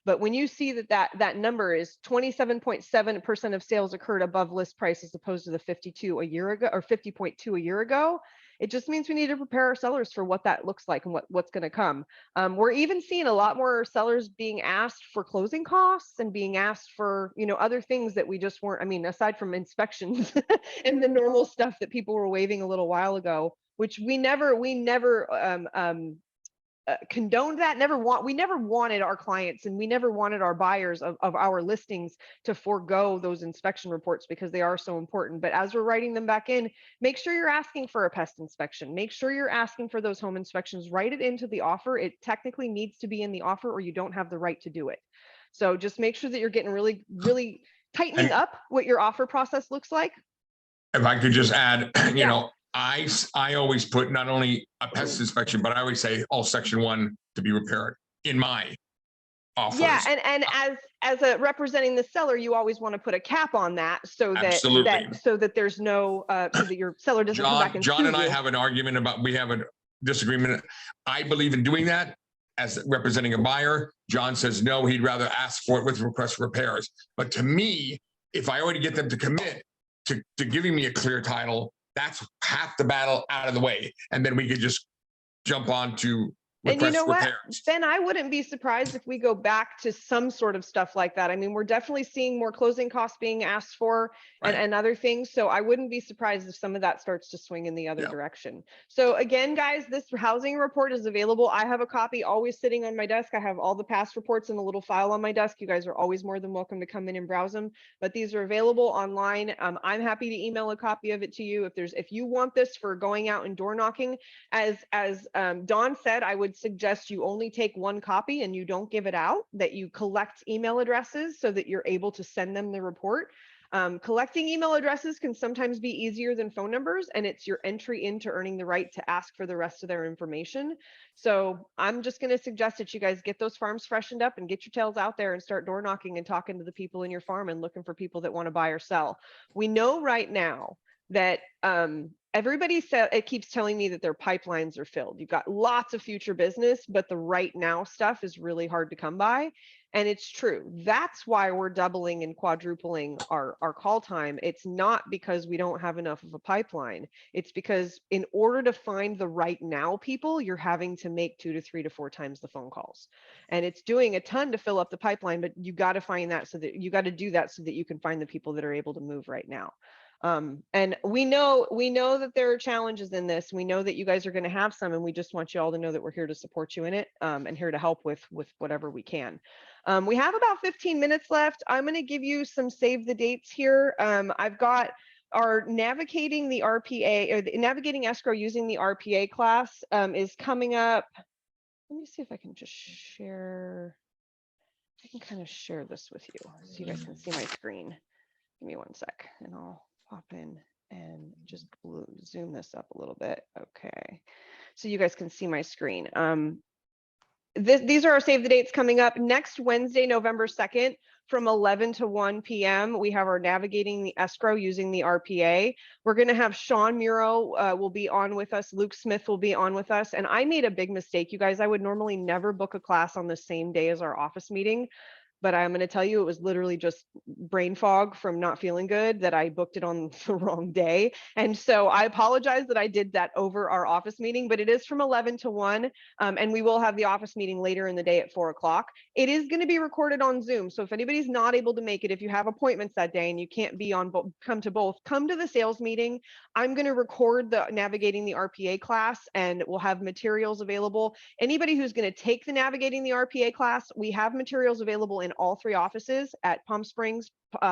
But when you see that number is 27.7% of sales occurred above list price as opposed to the 52 a year ago, or 50.2 a year ago, it just means we need to prepare our sellers for what that looks like and what's going to come. We're even seeing a lot more sellers being asked for closing costs and being asked for, you know, other things that we just weren't, I mean, aside from inspections and the normal stuff that people were waiving a little while ago, which we never condoned that. We never wanted our clients and we never wanted our buyers of our listings to forego those inspection reports because they are so important. But as we're writing them back in, make sure you're asking for a pest inspection. Make sure you're asking for those home inspections. Write it into the offer. It technically needs to be in the offer or you don't have the right to do it. So just make sure that you're getting really, really tightening up what your offer process looks like. If I could just add, you know, I always put not only a pest inspection, but I always say all section 1 to be repaired in my offers. Yeah, and as a representing the seller, you always want to put a cap on that so that there's no so that your seller doesn't come back and John sue and I you. have an argument about, we have a disagreement. I believe in doing that as representing a buyer. John says no, he'd rather ask for it with request for repairs. But to me, if I already get them to commit to giving me a clear title, that's half the battle out of the way. And then we could just jump on to And you know what, repairs. Ben, I wouldn't be surprised if we go back to some sort of stuff like that. I mean, we're definitely seeing more closing costs being asked for and other things. So I wouldn't be surprised if some of that starts to swing in the other direction. So again, guys, this housing report is available. I have a copy always sitting on my desk. I have all the past reports in a little file on my desk. You guys are always more than welcome to come in and browse them, but these are available online. I'm happy to email a copy of it to you. If you want this for going out and door knocking, as Dawn said, I would suggest you only take one copy and you don't give it out, that you collect email addresses so that you're able to send them the report. Collecting email addresses can sometimes be easier than phone numbers, and it's your entry into earning the right to ask for the rest of their information. So I'm just going to suggest that you guys get those farms freshened up and get your tails out there and start door knocking and talking to the people in your farm and looking for people that want to buy or sell. We know right now that everybody said, it keeps telling me that their pipelines are filled. You've got lots of future business, but the right now stuff is really hard to come by. And it's true. That's why we're doubling and quadrupling our call time. It's not because we don't have enough of a pipeline. It's because in order to find the right now people, you're having to make 2 to 3 to 4 times the phone calls. And it's doing a ton to fill up the pipeline, but you got to find that so that you got to do that so that you can find the people that are able to move right now. And we know that there are challenges in this. We know that you guys are going to have some, and we just want you all to know that we're here to support you in it, and here to help with whatever we can. We have about 15 minutes left. I'm going to give you some save the dates here. I've got our navigating the RPA, or the navigating escrow using the RPA class is coming up. Let me see if I can just share. I can kind of share this with you so you guys can see my screen. Give me one sec and I'll pop in and just zoom this up a little bit. Okay, so you guys can see my screen. These are our save the dates coming up. Next Wednesday, November 2nd, from 11 to 1 p.m. we have our navigating the escrow using the RPA. We're going to have Sean Muro will be on with us. Luke Smith will be on with us. And I made a big mistake, you guys. I would normally never book a class on the same day as our office meeting. But I'm going to tell you, it was literally just brain fog from not feeling good that I booked it on the wrong day. And so I apologize that I did that over our office meeting, but it is from 11 to 1. And we will have the office meeting later in the day at 4 o'clock. It is going to be recorded on Zoom. So if anybody's not able to make it, if you have appointments that day and you can't be on both, come to the sales meeting. I'm going to record the navigating the RPA class, and we'll have materials available. Anybody who's going to take the navigating the RPA class, we have materials available in all 3 offices at Palm Springs,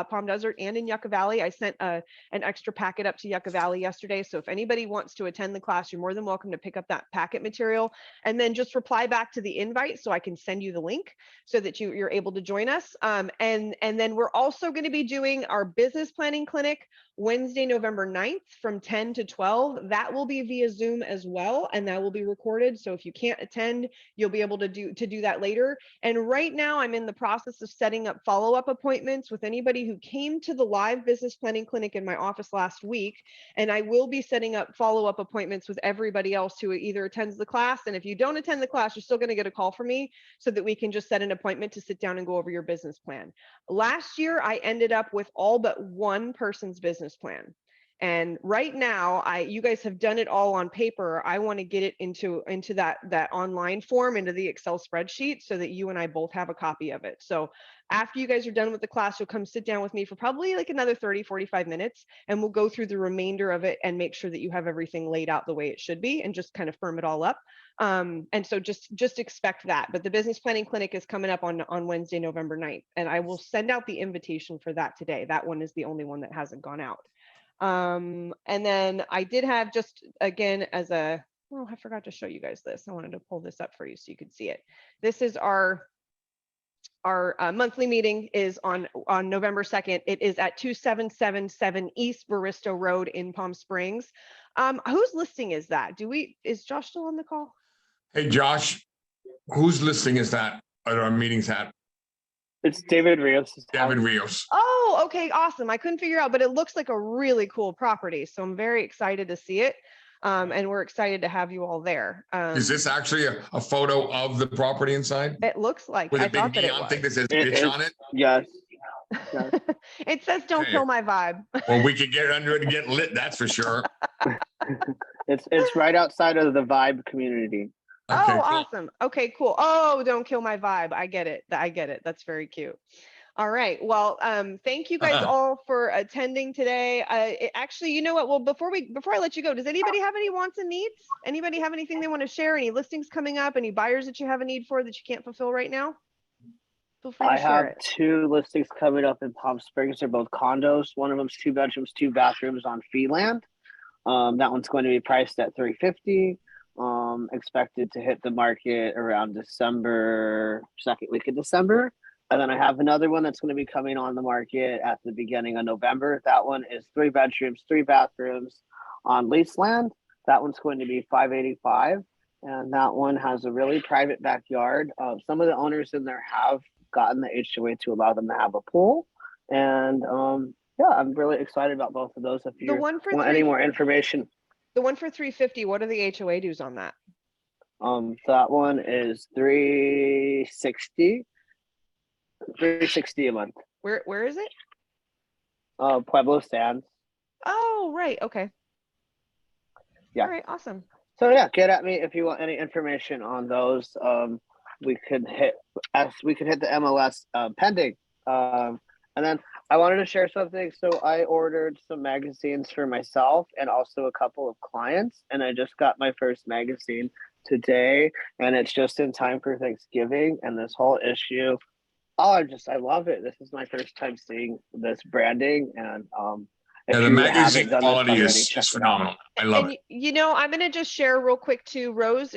Palm Desert, and in Yucca Valley. I sent an extra packet up to Yucca Valley yesterday. So if anybody wants to attend the class, you're more than welcome to pick up that packet material and then just reply back to the invite so I can send you the link so that you're able to join us. And then we're also going to be doing our business planning clinic Wednesday, November 9th from 10 to 12. That will be via Zoom as well, and that will be recorded. So if you can't attend, you'll be able to do that later. And right now I'm in the process process of setting up follow-up appointments with anybody who came to the live business planning clinic in my office last week. And I will be setting up follow-up appointments with everybody else who either attends the class. And if you don't attend the class, you're still going to get a call from me so that we can just set an appointment to sit down and go over your business plan. Last year, I ended up with all but one person's business plan. And right now, you guys have done it all on paper. I want to get it into that online form, into the Excel spreadsheet, so that you and I both have a copy of it. So after you guys are done with the class, you'll come sit down with me for probably like another 30, 45 minutes, and we'll go through the remainder of it and make sure that you have everything laid out the way it should be and just kind of firm it all up. And so just expect that. But the business planning clinic is coming up on Wednesday, November 9th, and I will send out the invitation for that today. That one is the only one that hasn't gone out. And then I did have, just again, as a, oh, I forgot to show you guys this. I wanted to pull this up for you so you could see it. This is our monthly meeting is on November 2nd. It is at 2777 East Baristo Road in Palm Springs. Whose listing is that? Is Josh still on the call? Hey, Josh, whose listing is that at our meetings at? It's David Rios. David Rios. Oh, okay, awesome. I couldn't figure out, but it looks like a really cool property. So I'm very excited to see it. And we're excited to have you all there. Is this actually a photo of the property inside? It looks like. With I a big thought that it neon was. thing that says bitch on it? Yes. It says don't Okay. kill my vibe. Well, we could get under it and get lit, that's for sure. It's right outside of the Vibe community. Oh, Okay, cool. awesome. Okay, cool. Oh, don't kill my vibe. I get it. That's very cute. All right. Well, thank you guys all for attending today. Actually, you know what? Well, before I let you go, does anybody have any wants and needs? Anybody have anything they want to share? Any listings coming up? Any buyers that you have a need for that you can't fulfill right now? Feel free to I share have it. 2 listings coming up in Palm Springs. They're both condos. One of them's 2 bedrooms, 2 bathrooms on fee land. That one's going to be priced at $350. Expected to hit the market around December, second week of December. And then I have another one that's going to be coming on the market at the beginning of November. That one is 3 bedrooms, 3 bathrooms on lease land. That one's going to be $585. And that one has a really private backyard. Some of the owners in there have gotten the HOA to allow them to have a pool. And yeah, I'm really excited about both of those. If you want any more information. The one for 350, what are the HOA dues on that? That one is $360 a month. Where is it? Pueblo Sands. Oh, right. Okay. Yeah. All right. Awesome. So yeah, get at me if you want any information on those. We could hit the MLS pending. And then I wanted to share something. So I ordered some magazines for myself and also a couple of clients, and I just got my first magazine today, and it's just in time for Thanksgiving. And this whole issue, I love it. This is my first time seeing this branding, and Yeah, the magazine quality is phenomenal. I love it. You know, I'm going to just share real quick too, Rose,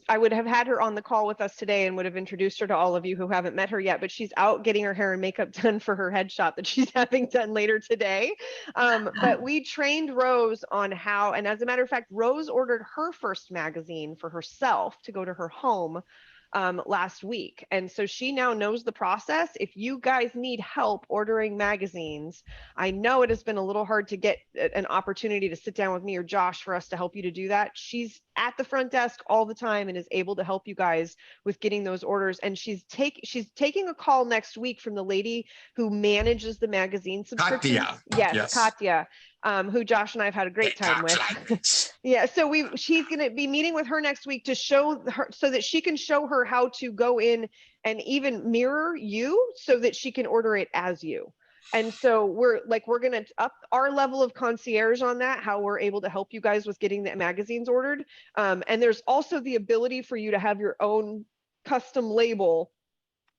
I would have had her on the call with us today and would have introduced her to all of you who haven't met her yet, but she's out getting her hair and makeup done for her headshot that she's having done later today. But we trained Rose on how, and as a matter of fact, Rose ordered her first magazine for herself to go to her home last week. And so she now knows the process. If you guys need help ordering magazines, I know it has been a little hard to get an opportunity to sit down with me or Josh for us to help you to do that. She's at the front desk all the time and is able to help you guys with getting those orders. And she's taking a call next week from the lady who manages the magazine subscriptions. Katya. Yes, Katya. Who Josh and I have had a great time with. Yeah, so she's going to be meeting with her next week to show her, so that she can show her how to go in and even mirror you so that she can order it as you. And so we're going to up our level of concierge on that, how we're able to help you guys with getting the magazines ordered. And there's also the ability for you to have your own custom label.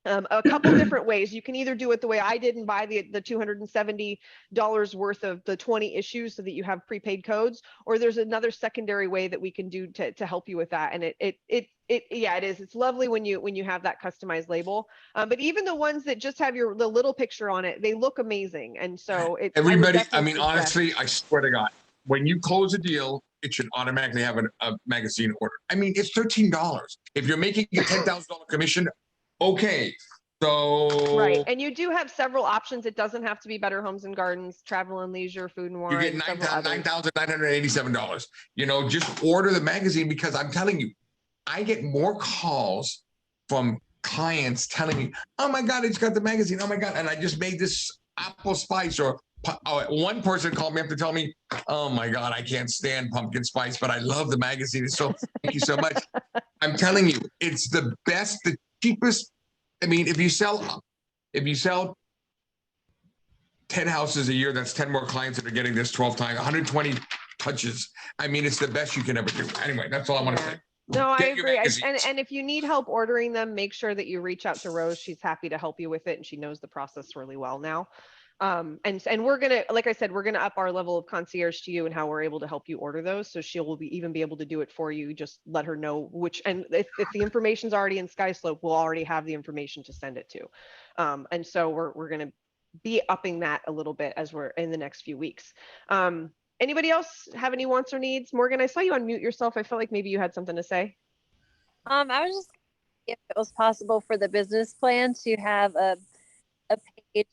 A couple different ways. You can either do it the way I did and buy the $270 worth of the 20 issues so that you have prepaid codes, or there's another secondary way that we can do to help you with that. And it is. It's lovely when you have that customized label. But even the ones that just have the little picture on it, they look amazing. And so everybody, honestly, I swear to God, when you close a deal, it should automatically have a magazine order. I mean, it's $13. If you're making a $10,000 commission, okay, So Right. And you do have several options. It doesn't have to be Better Homes and Gardens, Travel and Leisure, Food and you get Wine, several others. $9,987. You know, just order the magazine, because I'm telling you, I get more calls from clients telling me, "Oh my God, it's got the magazine. Oh my God!" And I just made this apple spice. Or one person called me up to tell me, "Oh my God, I can't stand pumpkin spice, but I love the magazine. It's so thank you so much." I'm telling you, it's the best, the cheapest. I mean, if you sell 10 houses a year, that's 10 more clients that are getting this 12 times, 120 touches. I mean, it's the best you can ever do. Anyway, that's all I want to say. No, I Get your agree. magazines. And if you need help ordering them, make sure that you reach out to Rose. She's happy to help you with it, and she knows the process really well now. And we're gonna, like I said, we're gonna up our level of concierge to you and how we're able to help you order those. So she'll even be able to do it for you. Just let her know which, and if the information's already in Skyslope, we'll already have the information to send it to. And so we're gonna be upping that a little bit as we're in the next few weeks. Anybody else have any wants or needs? Morgan, I saw you unmute yourself. I felt like maybe you had something to say. I was just if it was possible for the business plan to have a page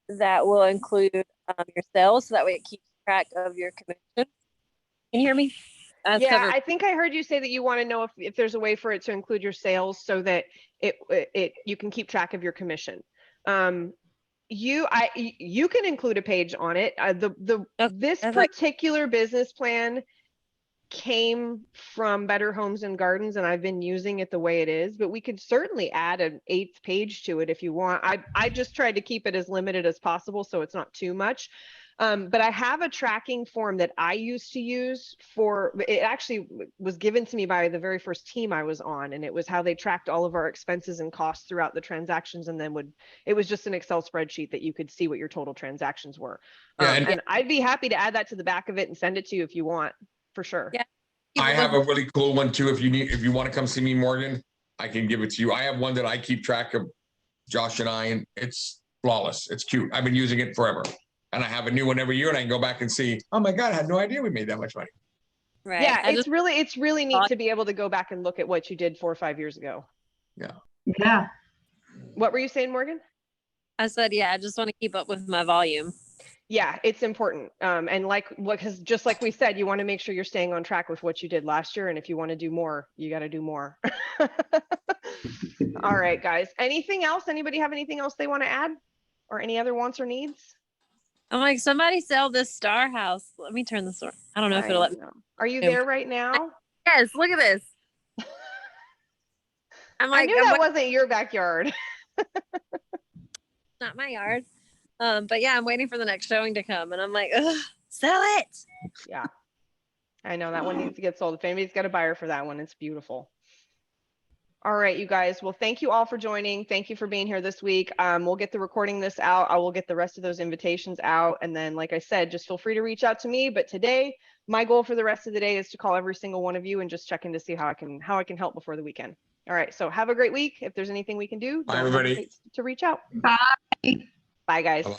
that will include your sales, so that way it keeps track of your commission. Can you hear me? Yeah, I think I heard you say that you want to know if there's a way for it to include your sales so that you can keep track of your commission. You can include a page on it. This particular business plan came from Better Homes and Gardens, and I've been using it the way it is, but we could certainly add an 8th page to it if you want. I just tried to keep it as limited as possible so it's not too much. But I have a tracking form that I used to use for, it actually was given to me by the very first team I was on, and it was how they tracked all of our expenses and costs throughout the transactions, and then it was just an Excel spreadsheet that you could see what your total transactions were. Yeah, and I'd be happy to add that to the back of it and send it to you if you want, for sure. Yeah. I have a really cool one too. If you want to come see me, Morgan, I can give it to you. I have one that I keep track of, Josh and I, and it's flawless. It's cute. I've been using it forever. And I have a new one every year, and I can go back and see, oh my God, I had no idea we made that much money. Right. Yeah, it's really neat to be able to go back and look at what you did 4 or 5 years ago. Yeah. Yeah. What were you saying, Morgan? I said, yeah, I just want to keep up with my volume. Yeah, it's important. And because just like we said, you want to make sure you're staying on track with what you did last year. And if you want to do more, you got to do more. All right, guys. Anything else? Anybody have anything else they want to add, or any other wants or needs? I'm like, somebody sell this star house. Let me turn this on. I don't know if it'll let me. Are you there right now? Yes, look at this. I knew that wasn't your backyard. Not my yard. But yeah, I'm waiting for the next showing to come, and I'm like, ugh, sell it. Yeah, I know that one needs to get sold. If anybody's got a buyer for that one, it's beautiful. All right, you guys. Well, thank you all for joining. Thank you for being here this week. We'll get the recording this out. I will get the rest of those invitations out. And then, like I said, just feel free to reach out to me. But today, my goal for the rest of the day is to call every single one of you and just check in to see how I can help before the weekend. All right. So have a great week. If there's anything we can do, Bye, everybody. hesitate to reach out. Bye. Bye, guys. Bye-bye.